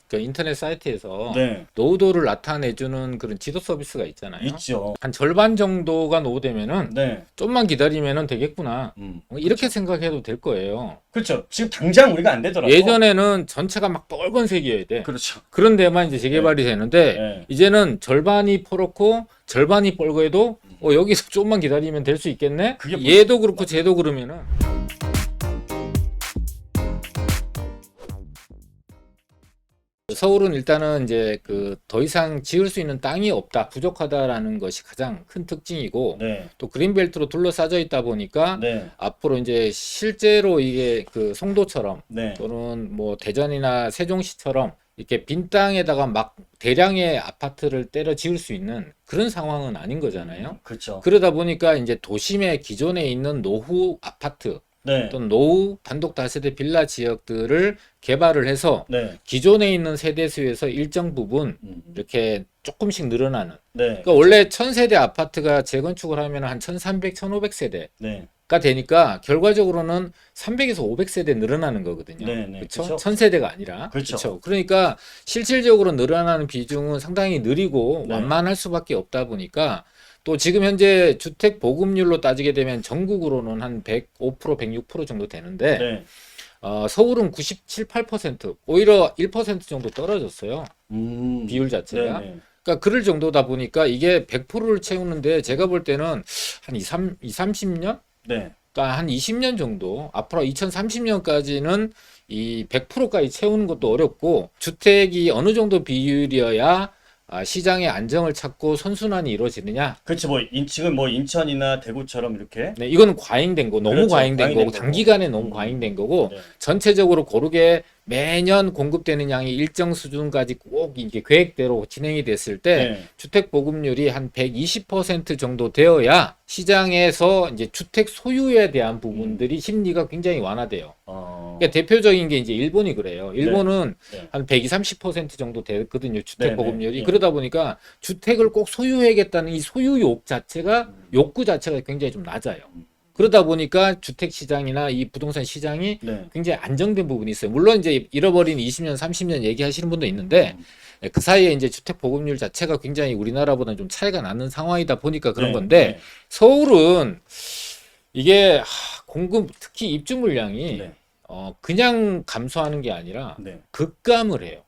그 인터넷 사이트에서 네. 노후도를 나타내주는 그런 지도 서비스가 있잖아요. 있죠. 한 절반 정도가 노후되면은 네. 좀만 기다리면은 되겠구나. 이렇게 그렇죠. 생각해도 될 거예요. 그렇죠. 지금 당장 우리가 안 되더라도. 예전에는 전체가 막 빨간색이어야 돼. 그렇죠. 그런 데만 이제 재개발이 되는데 네. 이제는 절반이 퍼렇고 절반이 빨개도 여기서 조금만 기다리면 될 수 있겠네. 그게 얘도 그렇고 쟤도 그러면은. 서울은 일단은 이제 그 더 이상 지을 수 있는 땅이 없다, 부족하다라는 것이 가장 큰 특징이고, 네. 또 그린벨트로 둘러싸여 있다 보니까 네. 앞으로 이제 실제로 이게 그 송도처럼 네. 또는 뭐 대전이나 세종시처럼 이렇게 빈 땅에다가 막 대량의 아파트를 때려 지을 수 있는 그런 상황은 아닌 거잖아요. 그렇죠. 그러다 보니까 이제 도심의 기존에 있는 노후 아파트 네. 또는 노후 단독 다세대 빌라 지역들을 개발을 해서 네. 기존에 있는 세대수에서 일정 부분 이렇게 조금씩 늘어나는. 네. 그러니까 원래 1000세대 아파트가 재건축을 하면 한 1300, 1500세대 네. 가 되니까 결과적으로는 300에서 500세대 늘어나는 거거든요. 네, 네. 그렇죠? 그쵸? 1000세대가 아니라. 그렇죠. 그렇죠? 그러니까 실질적으로 늘어나는 비중은 상당히 느리고 네. 완만할 수밖에 없다 보니까 또 지금 현재 주택 보급률로 따지게 되면 전국으로는 한 105%, 106% 정도 되는데 네. 서울은 97, 8% 오히려 1% 정도 떨어졌어요. 비율 자체가. 네. 네. 그러니까 그럴 정도다 보니까 이게 100%를 채우는데 제가 볼 때는 한 2, 30년? 네. 그러니까 한 20년 정도 앞으로 2030년까지는 이 100%까지 채우는 것도 어렵고 주택이 어느 정도 비율이어야 시장의 안정을 찾고 선순환이 이루어지느냐. 그렇죠. 지금 인천이나 대구처럼 이렇게. 네, 이거는 과잉된 거, 너무 그렇죠. 과잉된 과잉된 거고 거고. 단기간에 너무 과잉된 거고 네. 전체적으로 고르게 매년 공급되는 양이 일정 수준까지 꼭 이게 계획대로 진행이 됐을 때 네. 주택 보급률이 한 120% 정도 되어야 시장에서 이제 주택 소유에 대한 부분들이 심리가 굉장히 완화돼요. 그러니까 대표적인 게 이제 일본이 그래요. 일본은 네. 한 120, 30% 정도 되거든요. 주택 네, 보급률이. 네. 그러다 보니까 주택을 꼭 소유해야겠다는 이 소유욕 자체가 욕구 자체가 굉장히 좀 낮아요. 그러다 보니까 주택 시장이나 이 부동산 시장이 네. 굉장히 안정된 부분이 있어요. 물론 이제 잃어버린 20년, 30년 얘기하시는 분도 있는데 그 사이에 이제 주택 보급률 자체가 굉장히 우리나라보다는 좀 차이가 나는 상황이다 보니까 그런 네. 건데 네. 서울은 이게 공급 특히 입주 물량이 네. 그냥 감소하는 게 아니라 네. 급감을 해요.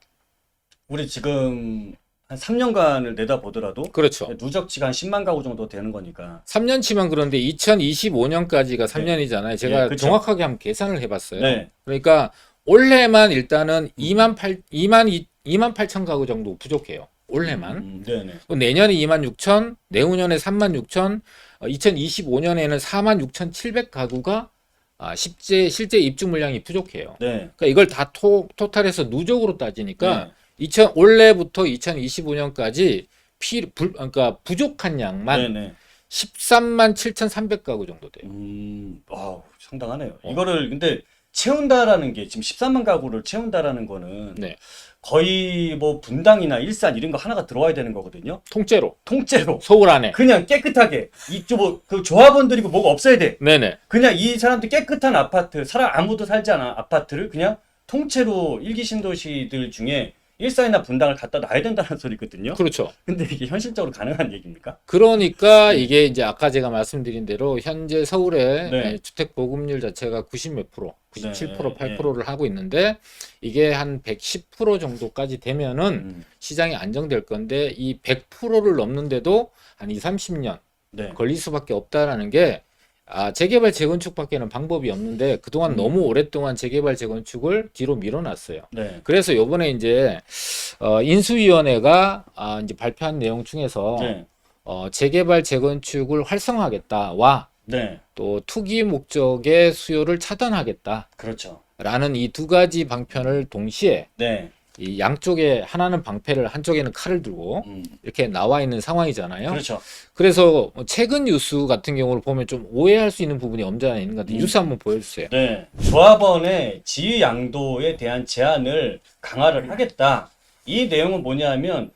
우리 지금 한 3년간을 내다보더라도 그렇죠. 누적치가 한 10만 가구 정도 되는 거니까. 3년치만 그런데 2025년까지가 3년이잖아요. 제가 네, 그쵸. 정확하게 한번 계산을 해봤어요. 네. 그러니까 올해만 일단은 2만 8천 가구 정도 부족해요. 올해만. 네네. 또 내년에 2만 6천, 내후년에 3만 6천, 2025년에는 4만 6천 7백 가구가 실제 입주 물량이 부족해요. 네. 그러니까 이걸 다 토탈해서 누적으로 따지니까 네. 올해부터 2025년까지 그러니까 부족한 양만 네네. 13만 7,300 가구 정도 돼요. 와우, 상당하네요. 이거를 근데 채운다라는 게 지금 13만 가구를 채운다라는 거는 네. 거의 분당이나 일산 이런 거 하나가 들어와야 되는 거거든요. 통째로 통째로. 서울 안에. 그냥 깨끗하게 그 조합원들이고 뭐가 없어야 돼. 네네. 그냥 이 사람들 깨끗한 아파트, 아무도 살지 않아 아파트를 그냥 통째로 일기 신도시들 중에 일산이나 분당을 갖다 놔야 된다는 소리거든요. 그렇죠. 근데 이게 현실적으로 가능한 얘기입니까? 그러니까 이게 이제 아까 제가 말씀드린 대로 현재 서울의 네. 주택 보급률 자체가 90 몇 프로, 97%, 네. 8%를 하고 있는데 이게 한 110% 정도까지 되면은 시장이 안정될 건데 이 100%를 넘는데도 한 2, 30년 네. 걸릴 수밖에 없다라는 게 재개발 재건축밖에는 방법이 없는데 그동안 너무 오랫동안 재개발 재건축을 뒤로 밀어놨어요. 네. 그래서 요번에 이제 인수위원회가 이제 발표한 내용 중에서 네. 재개발 재건축을 활성화하겠다와 네. 또 투기 목적의 수요를 차단하겠다라는 그렇죠. 이 두 가지 방편을 동시에 네. 이 양쪽에 하나는 방패를 한쪽에는 칼을 들고 이렇게 나와 있는 상황이잖아요. 그렇죠. 그래서 최근 뉴스 같은 경우를 보면 좀 오해할 수 있는 부분이 없지 않아 있는 것 같아요. 뉴스 한번 보여주세요. 네. 조합원의 지위 양도에 대한 제한을 강화를 하겠다. 이 내용은 뭐냐면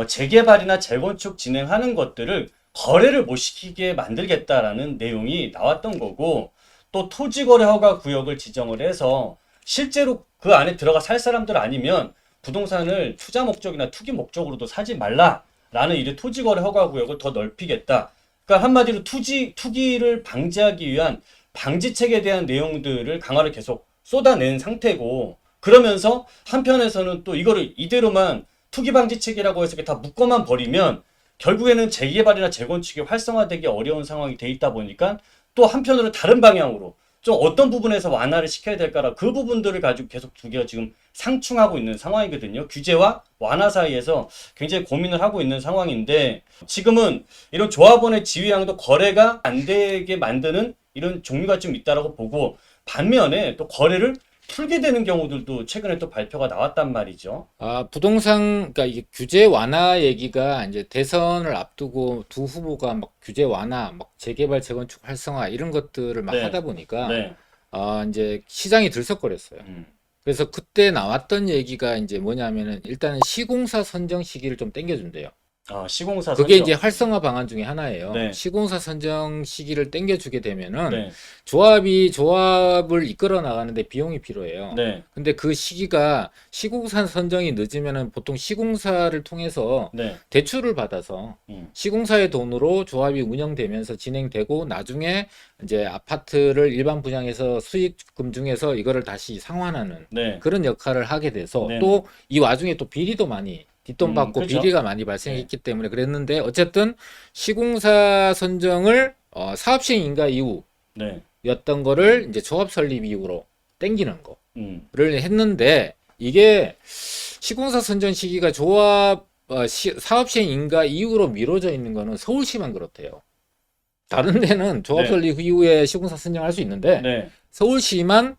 재개발이나 재건축 진행하는 것들을 거래를 못 시키게 만들겠다라는 내용이 나왔던 거고, 또 토지거래 허가 구역을 지정을 해서 실제로 그 안에 들어가 살 사람들 아니면 부동산을 투자 목적이나 투기 목적으로도 사지 말라라는 이런 토지거래 허가 구역을 더 넓히겠다. 그러니까 한마디로 투기를 방지하기 위한 방지책에 대한 내용들을 강화를 계속 쏟아낸 상태고, 그러면서 한편에서는 또 이거를 이대로만 투기 방지책이라고 해서 다 묶어만 버리면 결국에는 재개발이나 재건축이 활성화되기 어려운 상황이 돼 있다 보니까 또 한편으로 다른 방향으로 좀 어떤 부분에서 완화를 시켜야 될까라 그 부분들을 가지고 계속 두 개가 지금 상충하고 있는 상황이거든요. 규제와 완화 사이에서 굉장히 고민을 하고 있는 상황인데, 지금은 이런 조합원의 지위양도 거래가 안 되게 만드는 이런 종류가 좀 있다라고 보고, 반면에 또 거래를 풀게 되는 경우들도 최근에 또 발표가 나왔단 말이죠. 부동산, 그러니까 이게 규제 완화 얘기가 이제 대선을 앞두고 두 후보가 막 규제 완화, 막 재개발, 재건축 활성화 이런 것들을 막 네. 하다 보니까 네. 이제 시장이 들썩거렸어요. 그래서 그때 나왔던 얘기가 이제 뭐냐면은 일단은 시공사 선정 시기를 좀 당겨준대요. 시공사 그게 선정. 이제 활성화 방안 중에 하나예요. 네. 시공사 선정 시기를 당겨주게 되면은 네. 조합을 이끌어 나가는데 비용이 필요해요. 네. 근데 그 시기가 시공사 선정이 늦으면은 보통 시공사를 통해서 네. 대출을 받아서 시공사의 돈으로 조합이 운영되면서 진행되고, 나중에 이제 아파트를 일반 분양해서 수익금 중에서 이거를 다시 상환하는 네. 그런 역할을 하게 돼서, 네네. 또 이 와중에 또 비리도 많이 뒷돈 받고 그렇죠. 비리가 많이 발생했기 때문에 그랬는데, 어쨌든 시공사 선정을 사업 시행 인가 이후였던 네. 거를 이제 조합 설립 이후로 땡기는 음. 거를 했는데, 이게 시공사 선정 시기가 조합 사업 시행 인가 이후로 미뤄져 있는 거는 서울시만 그렇대요. 다른 데는 조합 네. 설립 이후에 시공사 선정할 수 있는데 네. 서울시만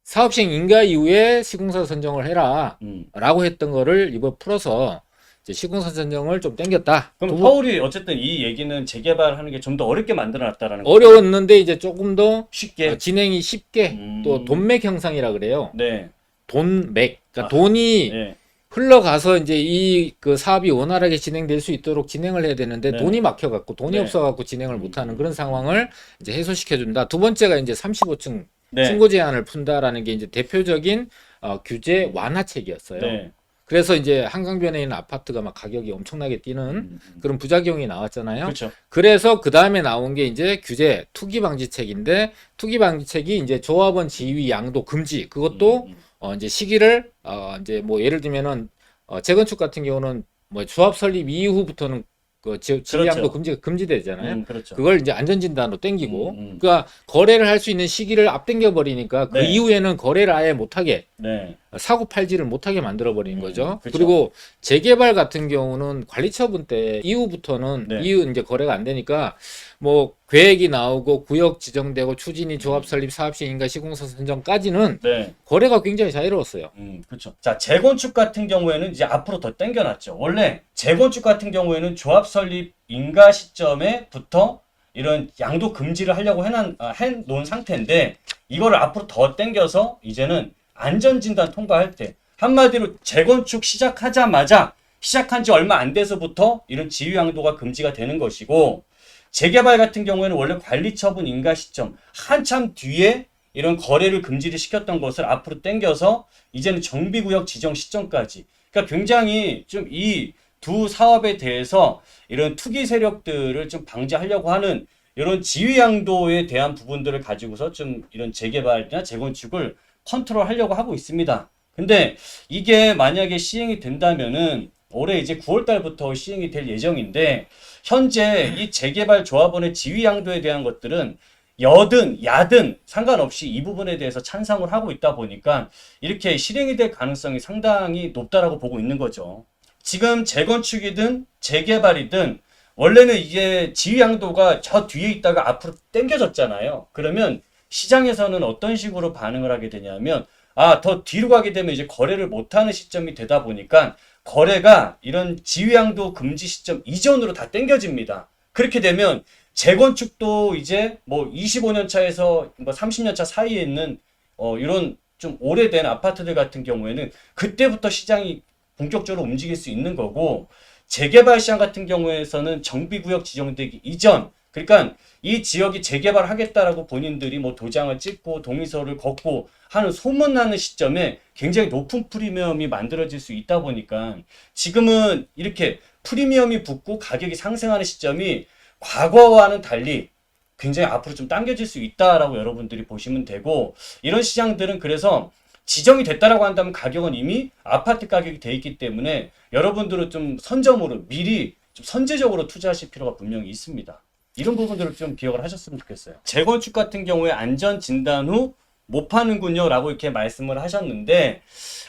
사업 시행 인가 이후에 시공사 선정을 해라 라고 했던 거를 이번 풀어서 이제 시공사 선정을 좀 땡겼다. 그럼 서울이 어쨌든 이 얘기는 재개발하는 게 좀 더 어렵게 만들어놨다라는 거죠. 어려웠는데 이제 조금 더 쉽게. 진행이 쉽게, 또 돈맥 형상이라 그래요. 네. 돈맥, 그러니까 돈이 네. 흘러가서 이제 이 그 사업이 원활하게 진행될 수 있도록 진행을 해야 되는데, 네. 돈이 막혀갖고 돈이 네. 없어갖고 진행을 못하는 그런 상황을 이제 해소시켜준다. 두 번째가 이제 35층 네. 신고 제한을 푼다라는 게 이제 대표적인 규제 완화책이었어요. 네. 그래서 이제 한강변에 있는 아파트가 막 가격이 엄청나게 뛰는 그런 부작용이 나왔잖아요. 그렇죠. 그래서 그 다음에 나온 게 이제 규제 투기 방지책인데, 투기 방지책이 이제 조합원 지위 양도 금지, 그것도 이제 시기를 이제 뭐 예를 들면은 재건축 같은 경우는 뭐 조합 설립 이후부터는 그 지위양도 그렇죠. 금지되잖아요. 그렇죠. 그걸 이제 안전진단으로 땡기고, 그러니까 거래를 할 수 있는 시기를 앞당겨 버리니까 그 네. 이후에는 거래를 아예 못하게, 네. 사고 팔지를 못하게 만들어 버린 거죠. 그렇죠. 그리고 재개발 같은 경우는 관리처분 때 이후부터는 네. 이후 이제 거래가 안 되니까 뭐 계획이 나오고 구역 지정되고 추진이 조합 설립 사업 시행인가 시공사 선정까지는 네. 거래가 굉장히 자유로웠어요. 그렇죠. 자, 재건축 같은 경우에는 이제 앞으로 더 당겨놨죠. 원래 재건축 같은 경우에는 조합 설립 인가 시점에부터 이런 양도 금지를 하려고 해놓은 상태인데, 이거를 앞으로 더 당겨서 이제는 안전진단 통과할 때, 한마디로 재건축 시작한 지 얼마 안 돼서부터 이런 지위 양도가 금지가 되는 것이고, 재개발 같은 경우에는 원래 관리처분 인가 시점 한참 뒤에 이런 거래를 금지를 시켰던 것을 앞으로 당겨서 이제는 정비구역 지정 시점까지, 그러니까 굉장히 좀 이 두 사업에 대해서 이런 투기 세력들을 좀 방지하려고 하는 이런 지위 양도에 대한 부분들을 가지고서 좀 이런 재개발이나 재건축을 컨트롤하려고 하고 있습니다. 근데 이게 만약에 시행이 된다면은 올해 이제 9월 달부터 시행이 될 예정인데, 현재 이 재개발 조합원의 지위 양도에 대한 것들은 여든 야든 상관없이 이 부분에 대해서 찬성을 하고 있다 보니까 이렇게 실행이 될 가능성이 상당히 높다라고 보고 있는 거죠. 지금 재건축이든 재개발이든 원래는 이게 지위 양도가 저 뒤에 있다가 앞으로 당겨졌잖아요. 그러면 시장에서는 어떤 식으로 반응을 하게 되냐면, 더 뒤로 가게 되면 이제 거래를 못하는 시점이 되다 보니까 거래가 이런 지위 양도 금지 시점 이전으로 다 당겨집니다. 그렇게 되면 재건축도 이제 뭐 25년 차에서 뭐 30년 차 사이에 있는 이런 좀 오래된 아파트들 같은 경우에는 그때부터 시장이 본격적으로 움직일 수 있는 거고, 재개발 시장 같은 경우에서는 정비구역 지정되기 이전 그러니까 이 지역이 재개발하겠다라고 본인들이 뭐 도장을 찍고 동의서를 걷고 하는 소문나는 시점에 굉장히 높은 프리미엄이 만들어질 수 있다 보니까 지금은 이렇게 프리미엄이 붙고 가격이 상승하는 시점이 과거와는 달리 굉장히 앞으로 좀 당겨질 수 있다라고 여러분들이 보시면 되고, 이런 시장들은 그래서 지정이 됐다라고 한다면 가격은 이미 아파트 가격이 돼 있기 때문에 여러분들은 좀 선점으로 미리 좀 선제적으로 투자하실 필요가 분명히 있습니다. 이런 부분들을 좀 기억을 하셨으면 좋겠어요. 재건축 같은 경우에 안전 진단 후 못 파는군요 라고 이렇게 말씀을 하셨는데,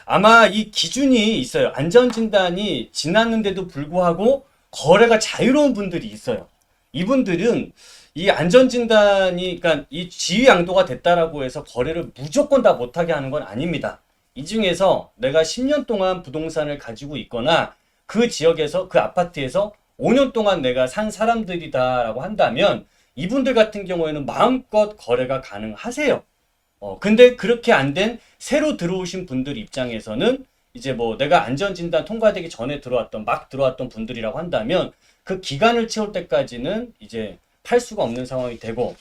아마 이 기준이 있어요. 안전 진단이 지났는데도 불구하고 거래가 자유로운 분들이 있어요. 이분들은 이 안전 진단이, 그러니까 이 지위 양도가 됐다라고 해서 거래를 무조건 다 못하게 하는 건 아닙니다. 이 중에서 내가 10년 동안 부동산을 가지고 있거나 그 지역에서 그 아파트에서 5년 동안 내가 산 사람들이다라고 한다면 이분들 같은 경우에는 마음껏 거래가 가능하세요. 근데 그렇게 안 된 새로 들어오신 분들 입장에서는 이제 뭐 내가 안전진단 통과되기 전에 막 들어왔던 분들이라고 한다면 그 기간을 채울 때까지는 이제 팔 수가 없는 상황이 되고,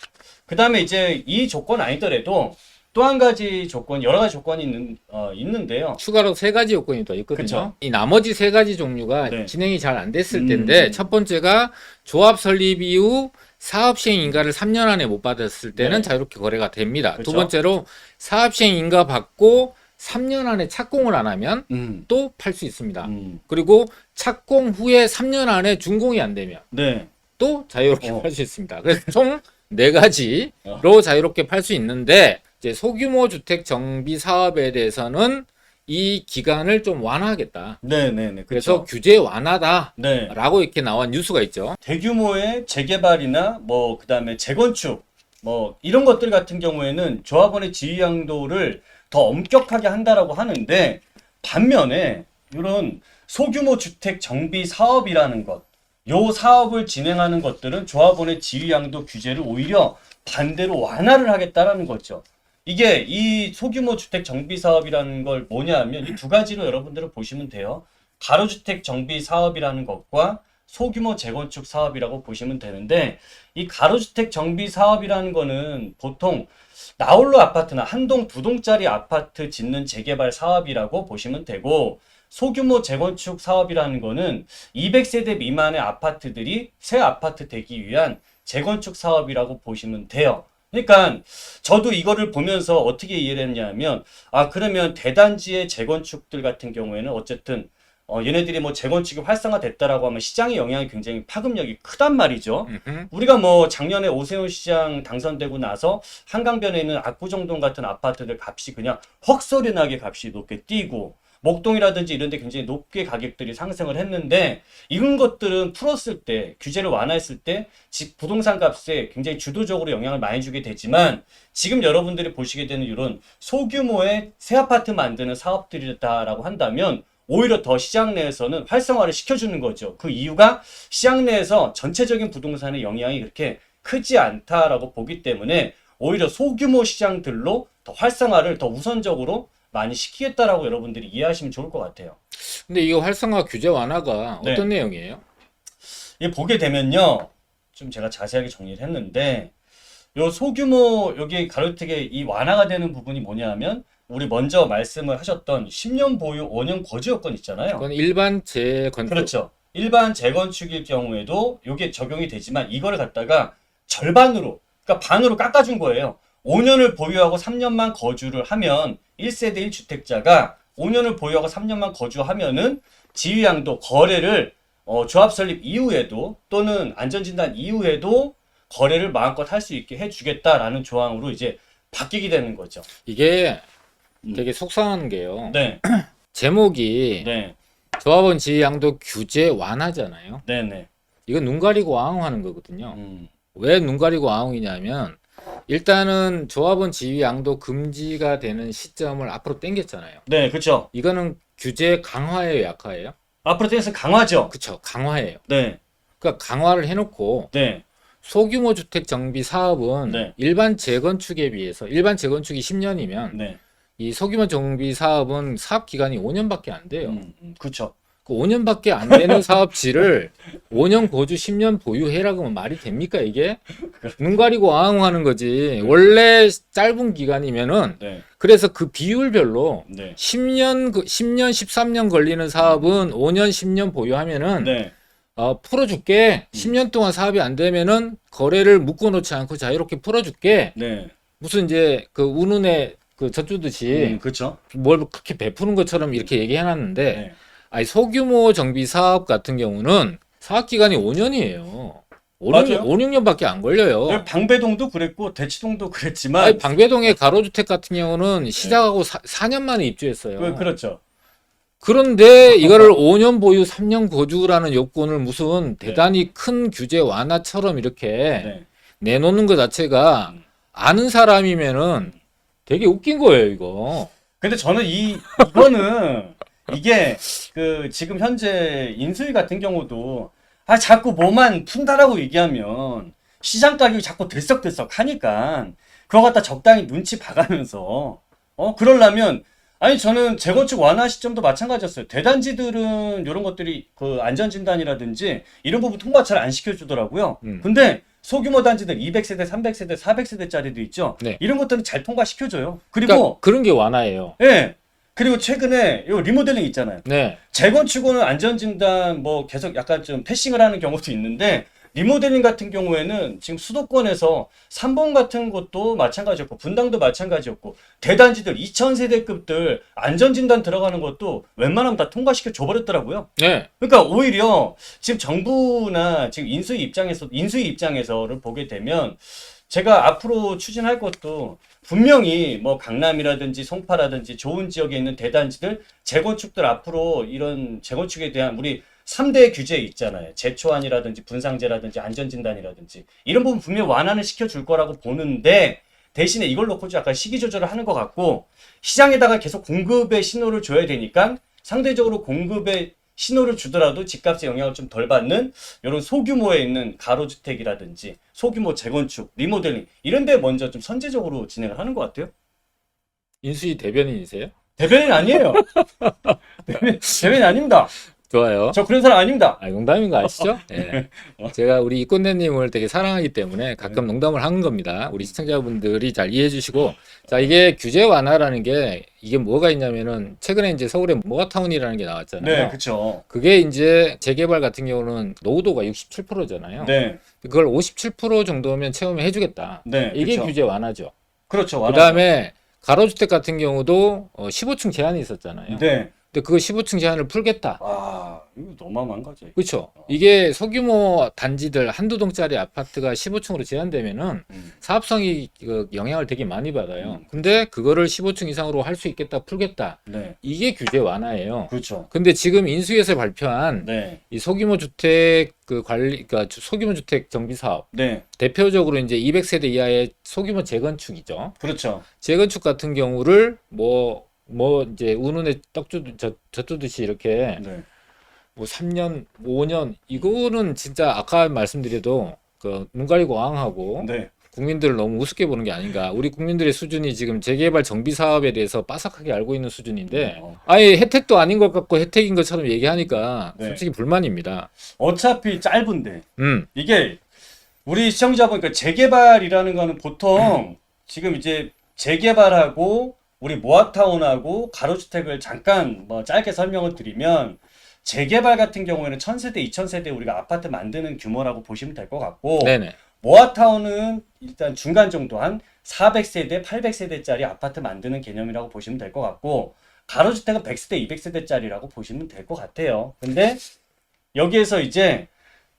그 다음에 이제 이 조건 아니더라도 또 한 가지 조건, 여러 가지 조건이 있는데요. 추가로 세 가지 요건이 더 있거든요. 그쵸. 이 나머지 세 가지 종류가 네. 진행이 잘 안 됐을 텐데, 첫 번째가 조합 설립 이후 사업 시행 인가를 3년 안에 못 받았을 때는 네. 자유롭게 거래가 됩니다. 그쵸. 두 번째로 사업 시행 인가 받고 3년 안에 착공을 안 하면 또 팔 수 있습니다. 그리고 착공 후에 3년 안에 준공이 안 되면 네. 또 자유롭게 팔 수 있습니다. 그래서 총 네 가지로 자유롭게 팔 수 있는데, 이제 소규모 주택 정비 사업에 대해서는 이 기간을 좀 완화하겠다. 네네네. 그래서 규제 완화다라고 네. 이렇게 나온 뉴스가 있죠. 대규모의 재개발이나 뭐 그다음에 재건축 뭐 이런 것들 같은 경우에는 조합원의 지위 양도를 더 엄격하게 한다라고 하는데, 반면에 이런 소규모 주택 정비 사업이라는 것, 요 사업을 진행하는 것들은 조합원의 지위 양도 규제를 오히려 반대로 완화를 하겠다라는 거죠. 이게 이 소규모 주택 정비 사업이라는 걸 뭐냐면 이 두 가지로 여러분들은 보시면 돼요. 가로주택 정비 사업이라는 것과 소규모 재건축 사업이라고 보시면 되는데, 이 가로주택 정비 사업이라는 거는 보통 나홀로 아파트나 한 동, 두 동짜리 아파트 짓는 재개발 사업이라고 보시면 되고, 소규모 재건축 사업이라는 거는 200세대 미만의 아파트들이 새 아파트 되기 위한 재건축 사업이라고 보시면 돼요. 그러니까 저도 이거를 보면서 어떻게 이해를 했냐면, 그러면 대단지의 재건축들 같은 경우에는 어쨌든 얘네들이 뭐 재건축이 활성화됐다라고 하면 시장의 영향이 굉장히 파급력이 크단 말이죠. 우리가 뭐 작년에 오세훈 시장 당선되고 나서 한강변에 있는 압구정동 같은 아파트들 값이 그냥 헉소리나게 값이 높게 뛰고, 목동이라든지 이런 데 굉장히 높게 가격들이 상승을 했는데, 이런 것들은 풀었을 때, 규제를 완화했을 때 집 부동산 값에 굉장히 주도적으로 영향을 많이 주게 되지만, 지금 여러분들이 보시게 되는 이런 소규모의 새 아파트 만드는 사업들이다라고 한다면 오히려 더 시장 내에서는 활성화를 시켜주는 거죠. 그 이유가 시장 내에서 전체적인 부동산의 영향이 그렇게 크지 않다라고 보기 때문에 오히려 소규모 시장들로 더 활성화를 더 우선적으로 많이 시키겠다라고 여러분들이 이해하시면 좋을 것 같아요. 근데 이거 활성화 규제 완화가 네. 어떤 내용이에요? 이 보게 되면요, 좀 제가 자세하게 정리를 했는데, 요 소규모 여기 가로주택의 이 완화가 되는 부분이 뭐냐면, 우리 먼저 말씀을 하셨던 10년 보유 5년 거주 요건 있잖아요. 그건 일반 재건축. 그렇죠. 일반 재건축일 경우에도 이게 적용이 되지만 이거를 갖다가 절반으로, 그러니까 반으로 깎아준 거예요. 5년을 보유하고 3년만 거주를 하면 1세대 1주택자가 5년을 보유하고 3년만 거주하면은 지위양도 거래를 조합 설립 이후에도 또는 안전진단 이후에도 거래를 마음껏 할 수 있게 해주겠다라는 조항으로 이제 바뀌게 되는 거죠. 이게 되게 속상한 게요. 네, 제목이 네, 조합원 지위 양도 규제 완화잖아요. 네, 네. 이건 눈 가리고 아웅하는 거거든요. 음, 왜 눈 가리고 아웅이냐면, 일단은 조합원 지위 양도 금지가 되는 시점을 앞으로 당겼잖아요. 네, 그렇죠. 이거는 규제 강화예요, 약화예요? 앞으로 대해서 강화죠. 그쵸, 강화예요. 네, 그러니까 강화를 해놓고 네, 소규모 주택 정비 사업은 네. 일반 재건축에 비해서, 일반 재건축이 10년이면 네. 이 소규모 정비 사업은 사업 기간이 5년밖에 안 돼요. 그렇죠. 그 5년밖에 안 되는 사업지를 5년 거주 10년 보유해라고 하면 말이 됩니까 이게? 눈 가리고 앙하는 거지. 원래 짧은 기간이면은 네. 그래서 그 비율별로 네. 10년 13년 걸리는 사업은 5년 10년 보유하면은 네. 풀어줄게. 10년 동안 사업이 안 되면은 거래를 묶어놓지 않고 자유롭게 풀어줄게. 네. 무슨 이제 그 운운에 그 젖주듯이 그렇죠. 뭘 그렇게 베푸는 것처럼 이렇게 얘기해놨는데 네. 아니 소규모 정비 사업 같은 경우는 사업 기간이 5년이에요. 5, 맞아요. 6, 6년밖에 안 걸려요. 방배동도 그랬고 대치동도 그랬지만 아니, 방배동의 가로주택 같은 경우는 시작하고 4년 만에 입주했어요. 그렇죠. 그런데 이거를 5년 보유 3년 거주라는 요건을 무슨 대단히 큰 규제 완화처럼 이렇게 네. 내놓는 것 자체가 아는 사람이면은 되게 웃긴 거예요, 이거. 근데 저는 이거는 이게 그 지금 현재 인수위 같은 경우도 자꾸 뭐만 푼다라고 얘기하면 시장 가격이 자꾸 들썩들썩 하니까 그거 갖다 적당히 눈치 봐가면서 그러려면 아니 저는 재건축 완화 시점도 마찬가지였어요. 대단지들은 이런 것들이 그 안전진단이라든지 이런 부분 통과 잘 안 시켜주더라고요. 근데 소규모 단지들 200세대, 300세대, 400세대짜리도 있죠. 네. 이런 것들은 잘 통과시켜줘요. 그러니까 그리고 그런 게 완화예요. 예. 그리고 최근에 요 리모델링 있잖아요. 네. 재건축은 안전진단 뭐 계속 약간 좀 패싱을 하는 경우도 있는데 리모델링 같은 경우에는 지금 수도권에서 3번 같은 것도 마찬가지였고 분당도 마찬가지였고 대단지들 2000세대급들 안전진단 들어가는 것도 웬만하면 다 통과시켜 줘버렸더라고요. 네. 그러니까 오히려 지금 정부나 지금 인수위 입장에서를 보게 되면 제가 앞으로 추진할 것도 분명히 뭐 강남이라든지 송파라든지 좋은 지역에 있는 대단지들 재건축들 앞으로 이런 재건축에 대한 우리 3대 규제 있잖아요. 재초안이라든지 분상제라든지 안전진단이라든지 이런 부분 분명히 완화는 시켜줄 거라고 보는데 대신에 이걸 놓고 약간 시기 조절을 하는 것 같고 시장에다가 계속 공급의 신호를 줘야 되니까 상대적으로 공급의 신호를 주더라도 집값에 영향을 좀 덜 받는 이런 소규모에 있는 가로주택이라든지 소규모 재건축, 리모델링 이런 데 먼저 좀 선제적으로 진행을 하는 것 같아요. 인수위 대변인이세요? 대변인 아니에요. 대변인 아닙니다. 좋아요. 저 그런 사람 아닙니다. 농담인 거 아시죠? 네. 제가 우리 이꼰대님을 되게 사랑하기 때문에 가끔 농담을 하는 겁니다. 우리 시청자분들이 잘 이해해 주시고. 자, 이게 규제 완화라는 게 이게 뭐가 있냐면은 최근에 이제 서울에 모아타운이라는 게 나왔잖아요. 네, 그렇죠. 그게 이제 재개발 같은 경우는 노후도가 67%잖아요. 네, 그걸 57% 정도면 채우면 해주겠다. 네, 이게 그쵸. 규제 완화죠. 그렇죠. 그 다음에 가로주택 같은 경우도 15층 제한이 있었잖아요. 네. 근데 그 15층 제한을 풀겠다. 이거 너무한 거지. 그렇죠. 이게 소규모 단지들 한두 동짜리 아파트가 15층으로 제한되면은 사업성이 그 영향을 되게 많이 받아요. 근데 그거를 15층 이상으로 할 수 있겠다, 풀겠다. 네, 이게 규제 완화예요. 그렇죠. 근데 지금 인수위에서 발표한 네, 이 소규모 주택 그 관리, 그러니까 소규모 주택 정비 사업 네, 대표적으로 이제 200세대 이하의 소규모 재건축이죠. 그렇죠. 재건축 같은 경우를 뭐 이제 운운에 젖주듯이 이렇게 네, 뭐 3년, 5년 이거는 진짜 아까 말씀드려도 그 눈 가리고 앙하고 네, 국민들을 너무 우습게 보는 게 아닌가. 우리 국민들의 수준이 지금 재개발 정비 사업에 대해서 빠삭하게 알고 있는 수준인데 아예 혜택도 아닌 것 같고 혜택인 것처럼 얘기하니까 네. 솔직히 불만입니다. 어차피 짧은데 이게 우리 시청자분 그러니까 재개발이라는 거는 보통 지금 이제 재개발하고 우리 모아타운하고 가로주택을 잠깐 뭐 짧게 설명을 드리면 재개발 같은 경우에는 1000세대, 2000세대 우리가 아파트 만드는 규모라고 보시면 될 것 같고 네네. 모아타운은 일단 중간 정도 한 400세대, 800세대짜리 아파트 만드는 개념이라고 보시면 될 것 같고 가로주택은 100세대, 200세대짜리라고 보시면 될 것 같아요. 근데 여기에서 이제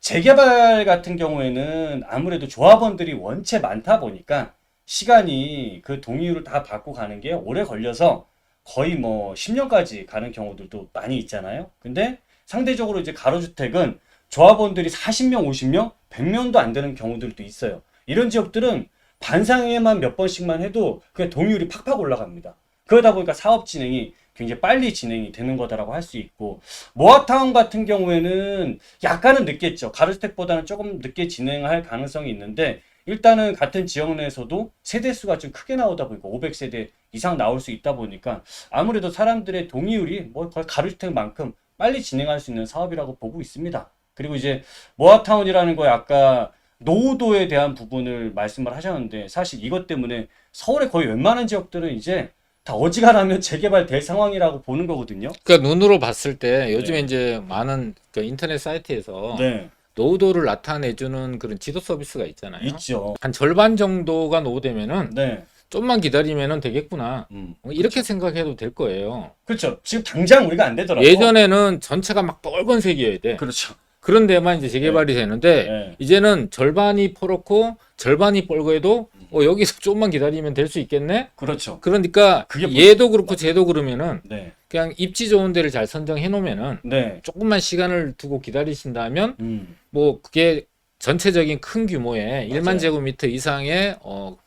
재개발 같은 경우에는 아무래도 조합원들이 원체 많다 보니까 시간이 그 동의율을 다 받고 가는 게 오래 걸려서 거의 뭐 10년까지 가는 경우들도 많이 있잖아요. 근데 상대적으로 이제 가로주택은 조합원들이 40명, 50명, 100명도 안 되는 경우들도 있어요. 이런 지역들은 반상회만 몇 번씩만 해도 그냥 동의율이 팍팍 올라갑니다. 그러다 보니까 사업 진행이 굉장히 빨리 진행이 되는 거다라고 할 수 있고 모아타운 같은 경우에는 약간은 늦겠죠. 가로주택보다는 조금 늦게 진행할 가능성이 있는데 일단은 같은 지역 내에서도 세대수가 좀 크게 나오다 보니까 500세대 이상 나올 수 있다 보니까 아무래도 사람들의 동의율이 뭐 거의 가로주택만큼 빨리 진행할 수 있는 사업이라고 보고 있습니다. 그리고 이제 모아타운이라는 거에 아까 노후도에 대한 부분을 말씀을 하셨는데 사실 이것 때문에 서울의 거의 웬만한 지역들은 이제 다 어지간하면 재개발 될 상황이라고 보는 거거든요. 그러니까 눈으로 봤을 때 요즘에 네. 이제 많은 그 인터넷 사이트에서 네, 노후도를 나타내주는 그런 지도 서비스가 있잖아요. 있죠. 한 절반 정도가 노후되면은 네, 좀만 기다리면은 되겠구나. 이렇게 생각해도 될 거예요. 그렇죠. 지금 당장 우리가 안 되더라도. 예전에는 전체가 막 빨간색이어야 돼. 그렇죠. 그런 데만 이제 재개발이 되는데 네. 이제는 절반이 퍼렇고 절반이 뻘거해도 여기서 좀만 기다리면 될 수 있겠네. 그렇죠. 그러니까 그게 얘도 그렇고 쟤도 그러면은 네, 그냥 입지 좋은 데를 잘 선정해 놓으면은 네, 조금만 시간을 두고 기다리신다면 뭐 그게 전체적인 큰 규모의 1만 제곱미터 이상의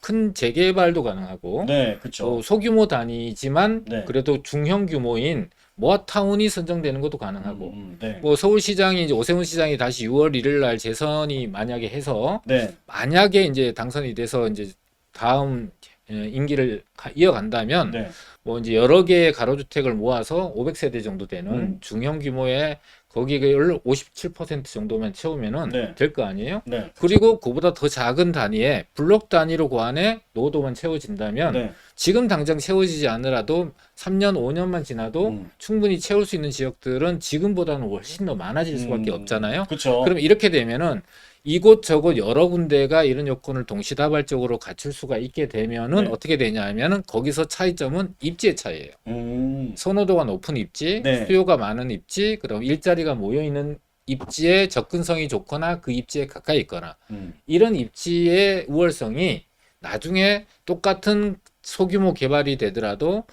큰 재개발도 가능하고 네, 그렇죠. 또 소규모 단위지만 네. 그래도 중형 규모인 모아타운이 선정되는 것도 가능하고 네, 뭐 서울시장이 이제 오세훈 시장이 다시 6월 1일 날 재선이 만약에 해서 네, 만약에 이제 당선이 돼서 이제 다음 임기를 이어간다면 네, 뭐 이제 여러 개의 가로주택을 모아서 500세대 정도 되는 중형 규모의 거기를 57% 정도만 채우면은 네. 될 거 아니에요? 네, 그리고 그보다 더 작은 단위에 블록 단위로 그 안에 노후도만 채워진다면 네, 지금 당장 채워지지 않으라도 3년, 5년만 지나도 충분히 채울 수 있는 지역들은 지금보다는 훨씬 더 많아질 수밖에 없잖아요. 그렇죠. 그럼 이렇게 되면은 이곳저곳 여러 군데가 이런 요건을 동시다발적으로 갖출 수가 있게 되면은 네. 어떻게 되냐 하면은 거기서 차이점은 입지의 차이예요. 선호도가 높은 입지, 네. 수요가 많은 입지, 그럼 일자리가 모여 있는 입지에 접근성이 좋거나 그 입지에 가까이 있거나 이런 입지의 우월성이 나중에 똑같은 소규모 개발이 되더라도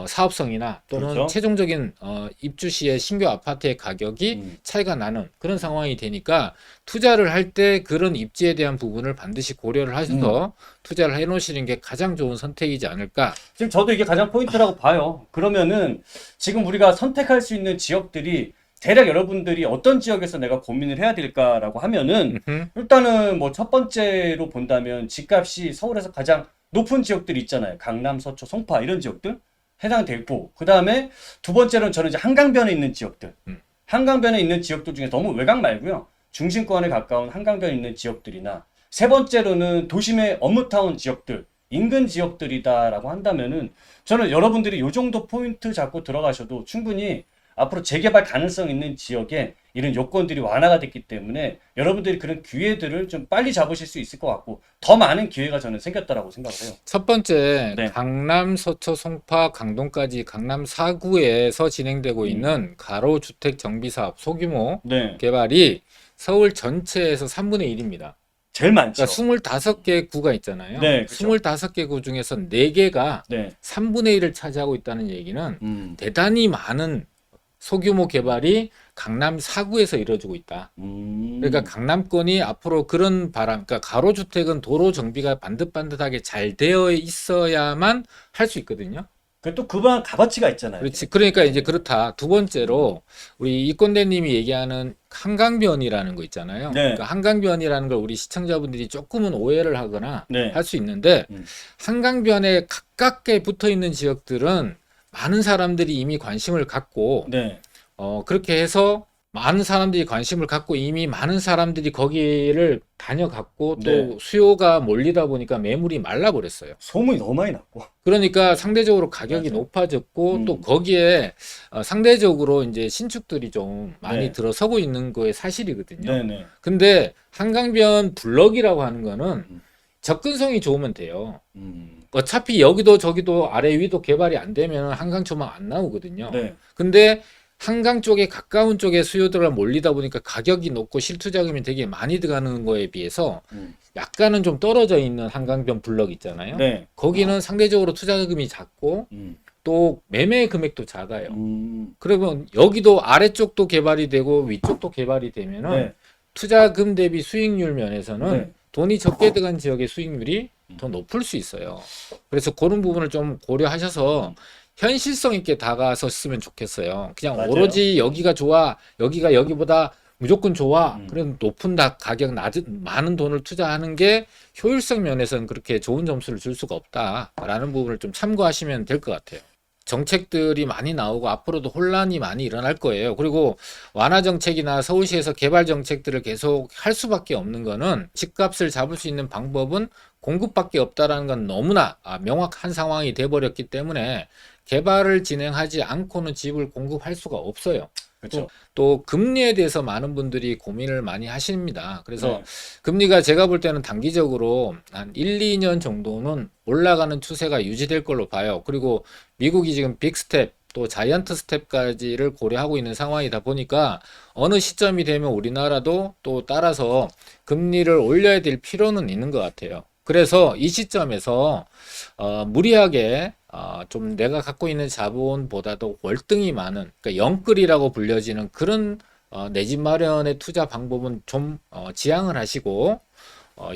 사업성이나 또는 그렇죠. 최종적인 입주 시의 신규 아파트의 가격이 차이가 나는 그런 상황이 되니까 투자를 할 때 그런 입지에 대한 부분을 반드시 고려를 하셔서 투자를 해 놓으시는 게 가장 좋은 선택이지 않을까. 지금 저도 이게 가장 포인트라고 봐요. 그러면은 지금 우리가 선택할 수 있는 지역들이 대략 여러분들이 어떤 지역에서 내가 고민을 해야 될까라고 하면은 일단은 뭐 첫 번째로 본다면 집값이 서울에서 가장 높은 지역들 있잖아요. 강남, 서초, 송파 이런 지역들 해당되고 그 다음에 두 번째로는 저는 이제 한강변에 있는 지역들 한강변에 있는 지역들 중에 너무 외곽 말고요. 중심권에 가까운 한강변에 있는 지역들이나 세 번째로는 도심의 업무타운 지역들 인근 지역들이다라고 한다면은 저는 여러분들이 요 정도 포인트 잡고 들어가셔도 충분히 앞으로 재개발 가능성 있는 지역에 이런 요건들이 완화가 됐기 때문에 여러분들이 그런 기회들을 좀 빨리 잡으실 수 있을 것 같고 더 많은 기회가 저는 생겼다라고 생각을 해요. 첫 번째 네. 강남, 서초, 송파, 강동까지 강남 4구에서 진행되고 있는 가로주택 정비사업 소규모 네. 개발이 서울 전체에서 3분의 1입니다. 제일 많죠. 그러니까 25개 구가 있잖아요. 네, 그렇죠. 25개 구 중에서 4개가 네. 3분의 1을 차지하고 있다는 얘기는 대단히 많은 소규모 개발이 강남 4구에서 이루어지고 있다. 그러니까 강남권이 앞으로 그런 바람, 그러니까 가로주택은 도로 정비가 반듯반듯하게 잘 되어 있어야만 할 수 있거든요. 또 그만 값어치가 있잖아요. 그렇지. 그러니까 이제 그렇다. 두 번째로 우리 이권대님이 얘기하는 한강변이라는 거 있잖아요. 네. 그러니까 한강변이라는 걸 우리 시청자분들이 조금은 오해를 하거나 네. 할 수 있는데 한강변에 가깝게 붙어 있는 지역들은 많은 사람들이 이미 관심을 갖고 네. 그렇게 해서 많은 사람들이 관심을 갖고 이미 많은 사람들이 거기를 다녀갔고 또 네. 수요가 몰리다 보니까 매물이 말라버렸어요. 소문이 너무 많이 났고. 그러니까 상대적으로 가격이 맞아요. 높아졌고 또 거기에 상대적으로 이제 신축들이 좀 많이 네. 들어서고 있는 거에 사실이거든요. 네네. 근데 한강변 블럭이라고 하는 거는 접근성이 좋으면 돼요. 어차피 여기도 저기도 아래 위도 개발이 안 되면 한강 초막 안 나오거든요. 네. 근데 한강 쪽에 가까운 쪽에 수요들을 몰리다 보니까 가격이 높고 실투자금이 되게 많이 들어가는 거에 비해서 약간은 좀 떨어져 있는 한강변 블럭 있잖아요. 네. 거기는 상대적으로 투자금이 작고 또 매매 금액도 작아요. 그러면 여기도 아래쪽도 개발이 되고 위쪽도 개발이 되면은 네. 투자금 대비 수익률 면에서는 네. 돈이 적게 들어간 지역의 수익률이 더 높을 수 있어요. 그래서 그런 부분을 좀 고려하셔서 현실성 있게 다가섰으면 좋겠어요. 그냥 맞아요. 오로지 여기가 좋아, 여기가 여기보다 무조건 좋아. 그런 높은 가격 낮은 많은 돈을 투자하는 게 효율성 면에서는 그렇게 좋은 점수를 줄 수가 없다라는 부분을 좀 참고하시면 될 것 같아요. 정책들이 많이 나오고 앞으로도 혼란이 많이 일어날 거예요. 그리고 완화 정책이나 서울시에서 개발 정책들을 계속 할 수밖에 없는 거는 집값을 잡을 수 있는 방법은 공급밖에 없다라는 건 너무나 명확한 상황이 돼버렸기 때문에 개발을 진행하지 않고는 집을 공급할 수가 없어요. 그렇죠. 또 금리에 대해서 많은 분들이 고민을 많이 하십니다. 그래서 네. 금리가 제가 볼 때는 단기적으로 한 1, 2년 정도는 올라가는 추세가 유지될 걸로 봐요. 그리고 미국이 지금 빅스텝 또 자이언트 스텝까지를 고려하고 있는 상황이다 보니까 어느 시점이 되면 우리나라도 또 따라서 금리를 올려야 될 필요는 있는 것 같아요. 그래서 이 시점에서 무리하게 좀 내가 갖고 있는 자본보다도 월등히 많은 그러니까 영끌이라고 불려지는 그런 내 집 마련의 투자 방법은 좀 지양을 하시고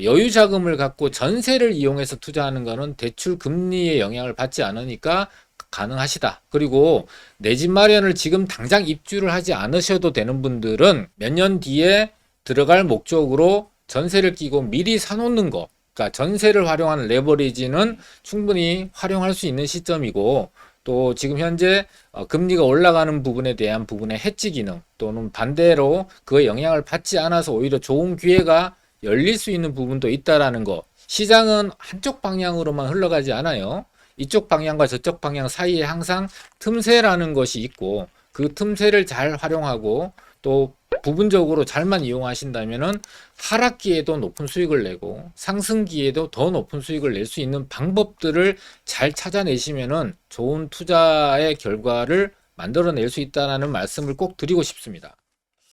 여유 자금을 갖고 전세를 이용해서 투자하는 거는 대출 금리의 영향을 받지 않으니까 가능하시다. 그리고 내 집 마련을 지금 당장 입주를 하지 않으셔도 되는 분들은 몇 년 뒤에 들어갈 목적으로 전세를 끼고 미리 사놓는 거. 그러니까 전세를 활용하는 레버리지는 충분히 활용할 수 있는 시점이고 또 지금 현재 금리가 올라가는 부분에 대한 부분의 해지 기능 또는 반대로 그의 영향을 받지 않아서 오히려 좋은 기회가 열릴 수 있는 부분도 있다라는 거. 시장은 한쪽 방향으로만 흘러가지 않아요. 이쪽 방향과 저쪽 방향 사이에 항상 틈새라는 것이 있고 그 틈새를 잘 활용하고 또 부분적으로 잘만 이용하신다면은 하락기에도 높은 수익을 내고 상승기에도 더 높은 수익을 낼 수 있는 방법들을 잘 찾아내시면은 좋은 투자의 결과를 만들어낼 수 있다는 말씀을 꼭 드리고 싶습니다.